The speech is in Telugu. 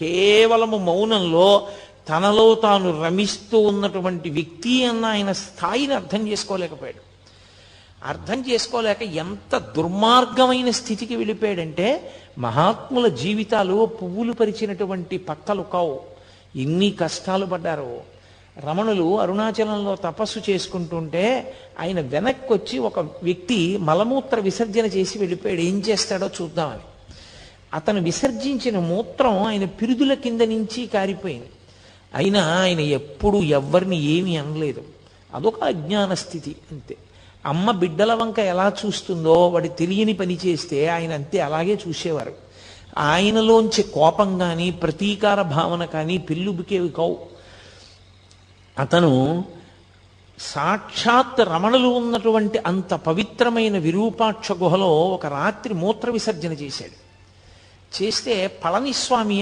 కేవలము మౌనంలో తనలో తాను రమిస్తూ ఉన్నటువంటి వ్యక్తి అన్న ఆయన స్థాయిని అర్థం చేసుకోలేకపోయాడు. అర్థం చేసుకోలేక ఎంత దుర్మార్గమైన స్థితికి వెళ్ళిపోయాడంటే, మహాత్ముల జీవితాలు పువ్వులు పరిచినటువంటి పక్కలు కావు. ఎన్ని కష్టాలు పడ్డారో. రమణులు అరుణాచలంలో తపస్సు చేసుకుంటుంటే ఆయన వెనక్కి వచ్చి ఒక వ్యక్తి మలమూత్ర విసర్జన చేసి వెళ్ళిపోయాడు. ఏం చేస్తాడో చూద్దామని. అతను విసర్జించిన మూత్రం ఆయన పిరుదుల కింద నుంచి కారిపోయింది. అయినా ఆయన ఎప్పుడు ఎవ్వరిని ఏమీ అనలేదు. అదొక అజ్ఞాన స్థితి అంతే. అమ్మ బిడ్డల వంక ఎలా చూస్తుందో వాడి తెలియని పని చేస్తే ఆయన అంతే అలాగే చూసేవారు. ఆయనలోంచి కోపం కానీ ప్రతీకార భావన కానీ పెళ్ళుబికేవి కావు. అతను సాక్షాత్ రమణులు ఉన్నటువంటి అంత పవిత్రమైన విరూపాక్ష గుహలో ఒక రాత్రి మూత్ర విసర్జన చేశాడు. చేస్తే పళనిస్వామి